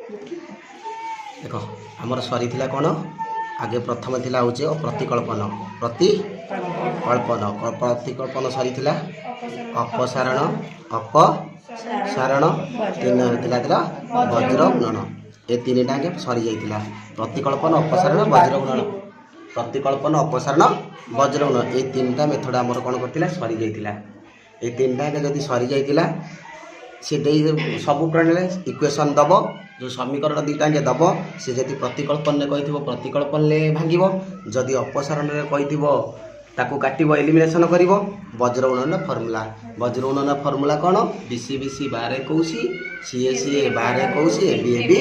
देख आमर सरी कौन आगे प्रथम थिला हूँ प्रतिकल्पन प्रतिकल्पन प्रतिकल्पन सरी अपसारण अपसारण तीन थिला वज्र गुणन ए तीन टाके सरी जाइतिला प्रतिकल्पन अपसारण वज्र गुणन प्रतिकल्पन अपसारण वज्र गुणन ए तीनटा मेथड आमर कौन करथिला सरी जाइतिला ए तीन टाके जदि सरी जाइतिला सी सब प्रणाली इक्वेशन दब जो समीकरण दुईटा दब सी जब प्रतिकल्पन कही प्रतिकल्पन भांग जदि अपसारण कही ताकू काटब एलिमिनेशन कर वज्र गुणन फर्मूला फर्मूला कौन बीसी बीसी बार 21 सीए सीए बार 21 ए बी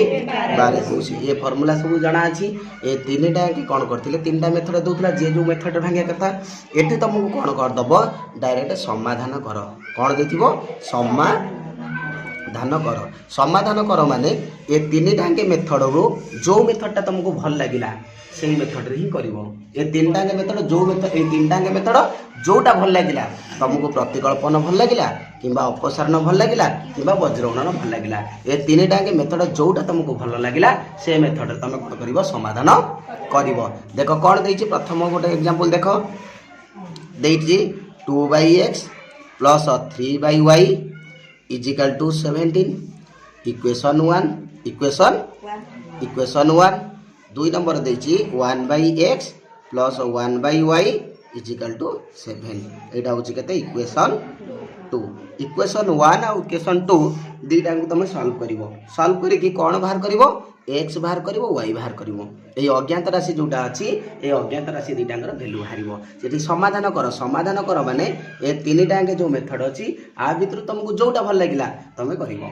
बार 21 ये फर्मूला सब जना अच्छी ये तीन टाइम कौन करते तीन टा मेथड दूसरा जी जो मेथड भांगा कथा ये तुमको कौन करदब डायरेक्ट समाधान कर कौन दे समाधान कर माने ये तीन टाइम मेथड रू जो मेथडटा तुमको भल लगिला से मेथड रे ही करिवो ये तीन टांगे मेथड जो मेथड ए तीन टांगे मेथड जोटा भल लागिला तुमको प्रतिकल्पन भल लागिला किंबा अपसारण भल लागिला किंबा वज्रगुणन भल लागिला ए तीन टांगे मेथड जोटा तुमको भल लागिला से मेथड तुम कोन करिवो समाधान करिवो देखो कोन देछि प्रथम गोटे एग्जांपल देखो देछि 2/x + 3/y = 17 इक्वेशन 1 दुई नंबर देछि 1/x + 1/y = 7 एटा होछि केते इक्वेशन 2 इक्वेशन 1 आ इक्वेशन 2 दीटा को तुम सॉल्व करी कौन बाहर करिवो x बाहर करिवो y बाहर करिवो ए अज्ञात राशि जोटा अछि ए अज्ञात राशि दीटांगर वैल्यू बाहरिवो सेठी समाधान कर माने ए तीन टांगे जो मेथड अछि आ भितर तुमको जोटा भल लागिला तमे करिवो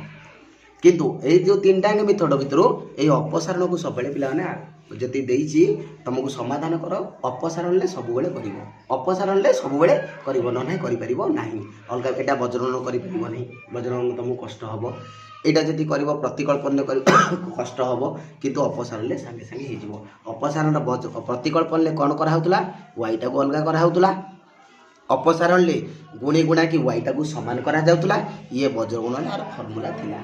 किंतु ए जो तीन टांगे मेथड भितर ए अपसारण को सब बेले पिला माने जति देइछि तुमको समाधान कर अपसारण ले सब बेले करिवो अपसारण ले सब बेले करिवो न नाही करि परिवो नाही अलगा एटा वज्रगुणन करि परिवो नाही वज्रगुणन तुमको कष्ट हबो एटा जति करिवो प्रतिकल्पन करि कष्ट हबो किंतु अपसारण ले संगे संगे हि जिवो अपसारण प्रतिकल्पन ले कोन करा होतला y टा को अलगा करा होतला अपसारण ले गुणी गुणा की y टा को समान करा जाउतला ये वज्रगुणन आर फार्मूला थिला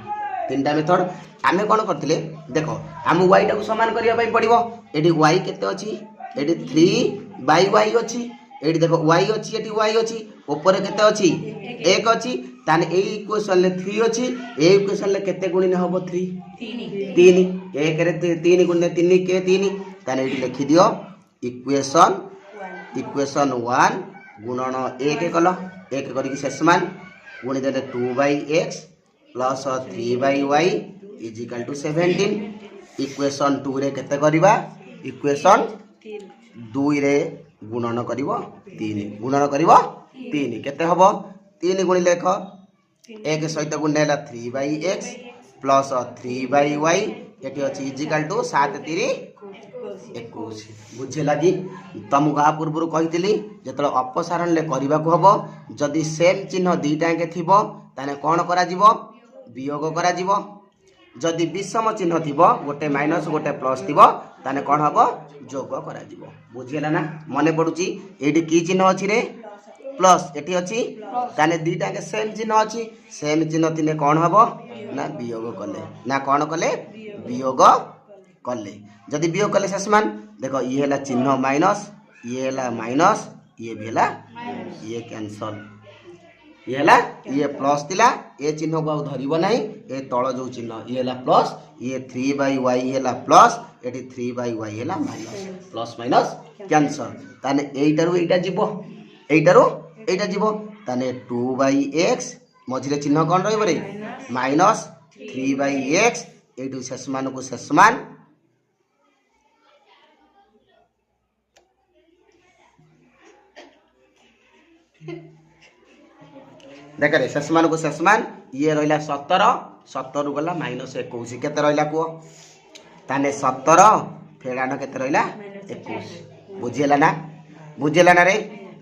तीनटा मेथड आमे कोन करथिले देखो आम y टा को समान करिया पई पड़िबो एडी y केते अछि एडी 3/y अछि एडी देखो y अछि एडी y अछि ऊपर केते अछि 1 अछि ताने ए इक्वेशन ले 3 अछि ए इक्वेशन ले केते गुणिले हबो 3 1 रे 3 गुणिले 3 के 3 ताने एडी लिखि दियो इक्वेशन 1 गुणन 1 कल 1 करी शेष मान गुणि देले 2/x + 3/y = 17 इक्वेशन 2 रे केते करिबा इक्वेशन 2 रे गुणन करिवो 3 गुणन करिवो 3 केते हबो 3 गुणि लेख 1 सहित गुणेला 3/x + 3/y एटी अछि = 7 3 21 बुझे लगी तुमको आ पूर्व कही जो अपसारण ले करने को हम जदि सेम चिन्ह दीटा के थी ताने कौन करा जीवो वियोग करा जीवो जदि विषम चिन्ह थी गोटे माइनस गोटे प्लस थी ताने कौन हम जोग करा जीवो बुझीगला ना मन पड़ुची एटी की चिन्ह अच्छी रे प्लस एटी अच्छी ताने दीटा के सेम चिन्ह अच्छी सेम चिन्ह थिने कौन हम ना वियोग कले ना कौन कले वियोग कले जदि वियोग कले शेषमान देखो ये है चिन्ह माइनस ये है माइनस ये भी है ये कैंसल ये है ये प्लस थिला ये चिन्ह को धरब ना ये तल जो चिन्ह ये है प्लस ये 3/y है प्लस ये 3/y है माइनस प्लस माइनस कैंसल ताने एटारू एटा जीवो एटारू एटा जीवो ताने 2/x मझिरे चिन्ह कौन रहिबो रे माइनस 3/x एटू शेषमान को शेषमान देख रे शेषमान को शेषमान ये रहा 17 17 गला माइनस 21 केते रहा कह ताने 17 फेड़ान केते रहा 21 बुझेला ना रे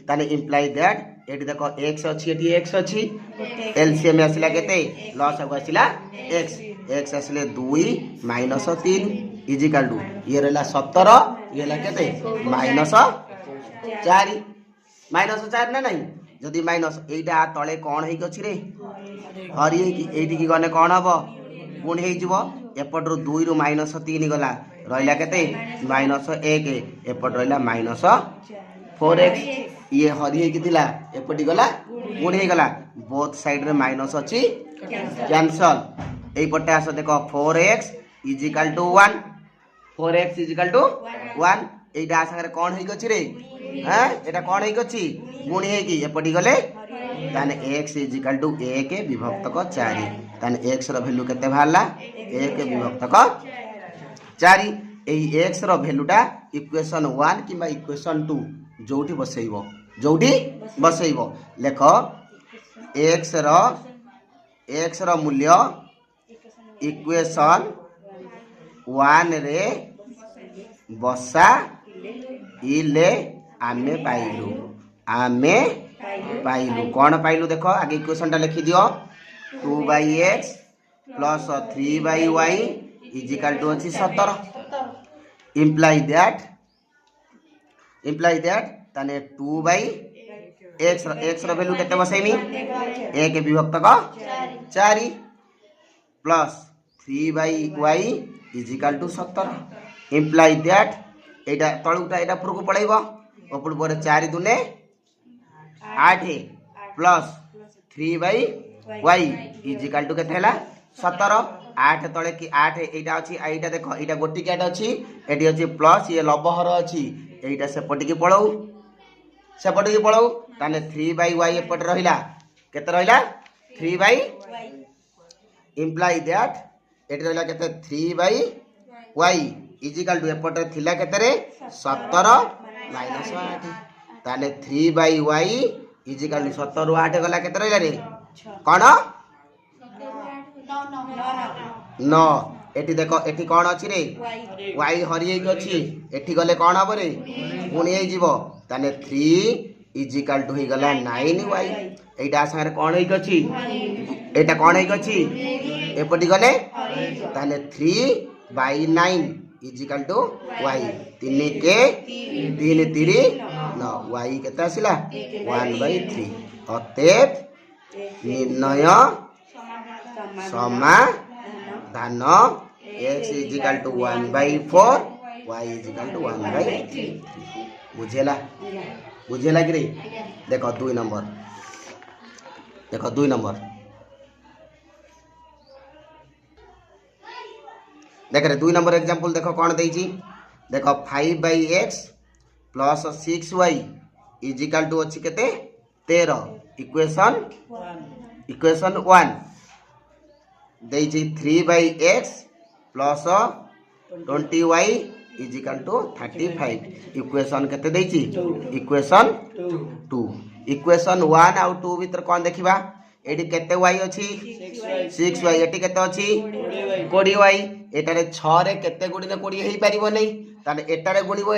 ताने इम्प्लाई दैट एटी देखो x अच्छी एटी x अच्छी एलसीएम आसला केते लॉस को आसला x आसले 2 माइनस 3 इजिकल टू ये रहा 17 ये ला केते माइनस 4 ना नहीं जदि माइनस एटा तले कौन है रे हरी एटी की गने कौन हम गुण हो एपटर 2 रु -3 गला रहिला केते -1 एपट रहिला -4x ये हरि हे किथिला एपटी गला गुण हे गला बोथ साइड रे माइनस अछि कैंसल एई पटे आस देखो 4x = 1 4x = 1 एटा संगे कोन हे गछि रे हां एटा कोन हे गछि गुण हे कि एपटी गले ताने x = 1 विभक्त को 4 ताने x रो वैल्यू केते भाला 1 विभक्त को 4 एही x रो वैल्यूटा इक्वेशन 1 किबा इक्वेशन 2 जोठी बसैबो लेख x रो मूल्य इक्वेशन 1 रे बसा इले आमे पाइलु कौन पाइलु देखो आगे इक्वेशन टा लिखि दियो 2/x + 3/y = अछि 17 इम्प्लाई दैट ताने 2/x रो वैल्यू केते बसैमी 1 विभक्त को 4 प्लस 3/y = 17 इम्प्लाई दैट एटा तळुटा एटा पुरको पळैबो ओपुर पर 4 दुने 8 प्लस 3/y = केते हला 17 8 तळे कि 8 एटा अछि एटा देखो एटा गोटी केटा अछि एटी अछि प्लस ये लबहर अछि एटा सेपटी की पळौ ताने 3/y एपट रहिला केते रहिला 3/y इम्प्लाई दैट एटी रहिला केते 3/y = एपट थिला केते रे 17 - 8 ताने 3/y = 17 रु 8 गला केते रहिला रे कोन 9 एटी देखो एटी कोन अछि रे y हरि हे अछि एटी गले कोन हबो रे गुणी हे जीवो ताने 3 = हे गला 9y एटा संगे कोन हे अछि एटा कोन हे अछि एपटी गले ताने 3/9 = y 3 के 3 3 9 y केते आसिला 1/3 अतएव निर्णय समाधान x = 1/4 y = 1/3 बुझेला कि रे देखो 2 नंबर देख रे 2 नंबर एग्जांपल देखो कोन देइची देखो 5/x + 6y = अछि केते 13 इक्वेशन 1 देइची 3/x + 20y = 35 इक्वेशन केते देइची इक्वेशन 2 इक्वेशन 1 आउ 2 भीतर कोन देखिबा एडी केते y अछि 6y एटी केते अछि 20y एटारे 6 रे केते गुणी ने 20 हेई परिबो नै ताले एटारे गुणिबो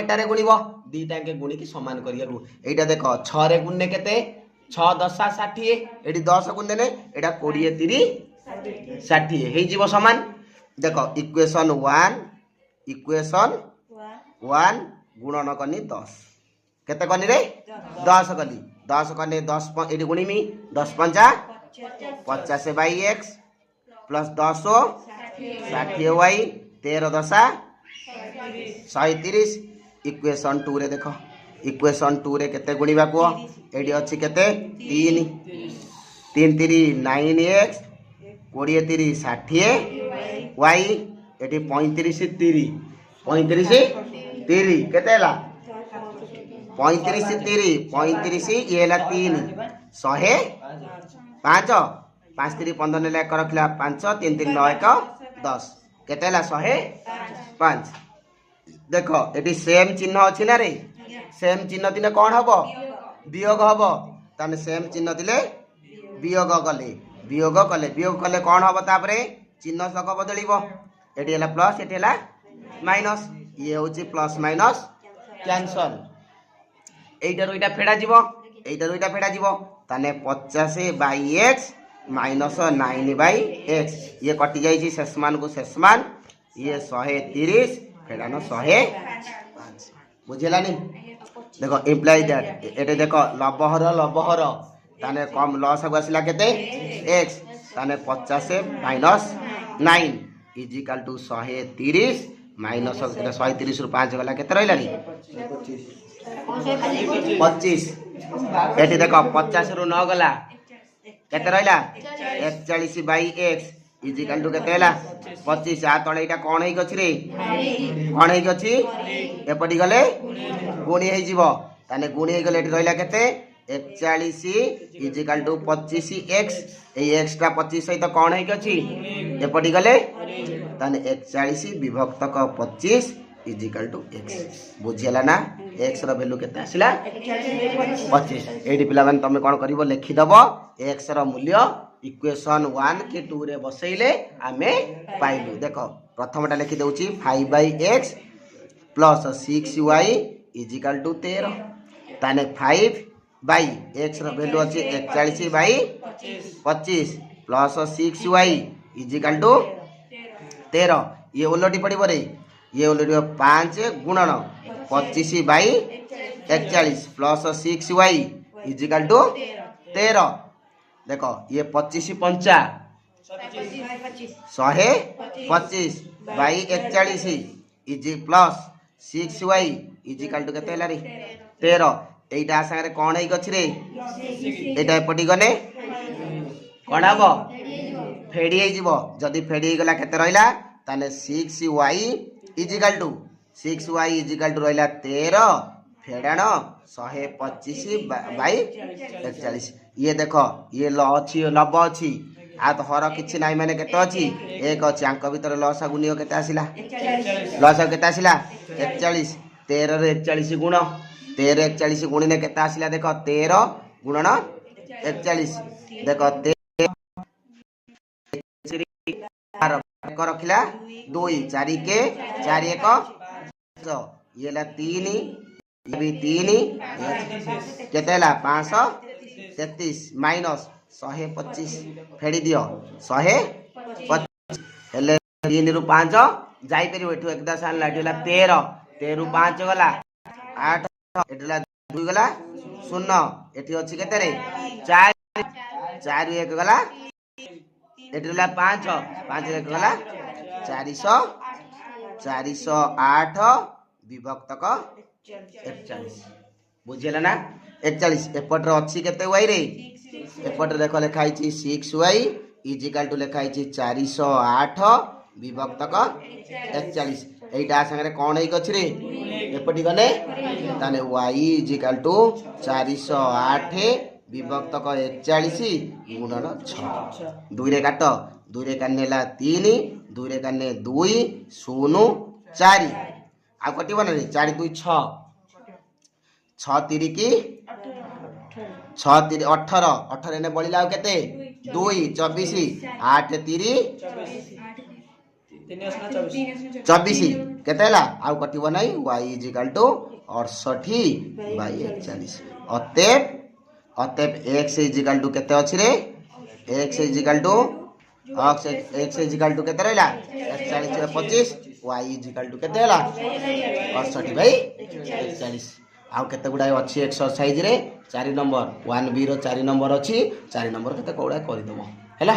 दीटा के गुणी की समान करियारु एटा देखो 6 रे गुणने केते 6 10 60 एडी 10 गुण देने एटा 20 30 60 हेई जीवो समान देखो इक्वेशन 1 गुणन कनी 10 केते कनी रे 10 कली 10 कने 10 AD गुणिमी 10 5 50/x plus 10 60y 13 10 130 equation 2 रे देखो इक्वेशन 2 रे केते गुणिबा को एडी अछि केते 3 3 3 9x 20 30 60 y एटी 35 30 केते ला 35 30 ये ला 3 100 5 5 3 15 ने लेकर रखला 5 3 3 9 1 10 केते ला 105 देखो एटी सेम चिन्ह अछि ना रे सेम चिन्ह दिने कोन हबो वियोग हबो ताने सेम चिन्ह दिले वियोग कले कोन हबो तापरे चिन्ह सक बदलिबो एटी हला प्लस एटी हला माइनस ये होची प्लस माइनस कैंसल एइटारो एटा फेडा जीवो ताने 50/x -9/x ये कटि जाइछि शेषमान को शेषमान ये 130 फेडानो 105 बुझेला नि देखो इम्प्लाई दैट एटे देखो लबहर ताने कम लॉस आसिला केते x ताने 50 - 9 इजिकाल टू 130 माइनस 130 रु 5 गला केते रहलानी 25 एठी देखो 50 रु 9 गला केते रहला 41 बाई x इजिकाल टू केते हला 25 आ तळे इटा कोन हेइ गछि रे कोन हेइ गछि एपटी गले गुणी हेइ जीवो ताने गुणी हेइ गले एठी रहला केते 41 इजिकाल टू 25 x ए x टा 25 सहित कोन हेइ गछि एपटी गले ताने 41 विभक्त क 25 इजिकाल टू x बुझियला ना x रो वैल्यू केते आसिला 25 एडी पिला माने तमे कोन करिवो लिखि दबो x रो मूल्य इक्वेशन 1 के 2 रे बसैले आमे पाइलु देखो प्रथमटा लिखि दउची 5/x plus 6y is equal to 13 ताने 5/x रो वैल्यू अछि 41/25 प्लस 6y इजिकल टू 13 ये उलटी पड़िबो रे ये उलटी 5 गुणन 25/41 प्लस 6y इजिकल टू 13 देखो ये 25 पंचा 125 बाई 41 इजी प्लस 6y इजिकल टू केते हला रे 13 एटा संगे कोन हेइ गछि रे एटा एपटी गने कोन हबो फेडी हेइ जीवो जदी फेडी हेइ गला केते रहला ताने 6y is equal to 6y is equal to रहला 13 फेडाण 125 बाई 41 ये देखो ये ल अछि लब अछि आ तो हर किछि नाही माने केते अछि एक अछि अंक भीतर लसा गुणियो केते आसिला लसा केते आसिला 41 13 रे 41 गुण 13 41 गुणिले केते आसिला देखो 13 गुणन 41 देखो 13 रखिला 2 4 के 4 1 ये ला 3 ये भी 3 केते ला 533 माइनस 125 फेडी दियो 125 हेले 3 रु 5 जाई परिबो एठु एकदा सान लाटिला 13 13 रु 5 गला 8 एठला 2 गला 0 एठी अछि केते रे 4 4 रु 1 गला एठला 5 5 रु 1 गला 400 408 विभक्त क 41 बुझिला ना 41 एपटर अछि केते y रे एपटर देखो लिखाई छी 6y इजिकल टू लिखाई छी 408 विभक्त क 41 एटा संगे कोन हेइ गछि रे एपटी गने ताने y इजिकल टू 408 विभक्त क 41 गुणन 6 2 रे काट 2 रे कानेला 3 2 रे काने 2 0 4 आ कटिबो ना रे 4 2 6 6 3 की 6 3 18 18 ने बळिला केते 2 24 8 3 24 केते हला आ कटिबो नै y इजिकल टू 68/41 अतएव x इजिकल टू केते अछि रे x is equal to x is equal to केते रहला 41/25 y इजिकल टू केते हला 68/41 आउ केते गुडा अछि एक्सरसाइज रे 4 नंबर 1b रो 4 नंबर अछि 4 नंबर केते कोडा करि दबो हैला।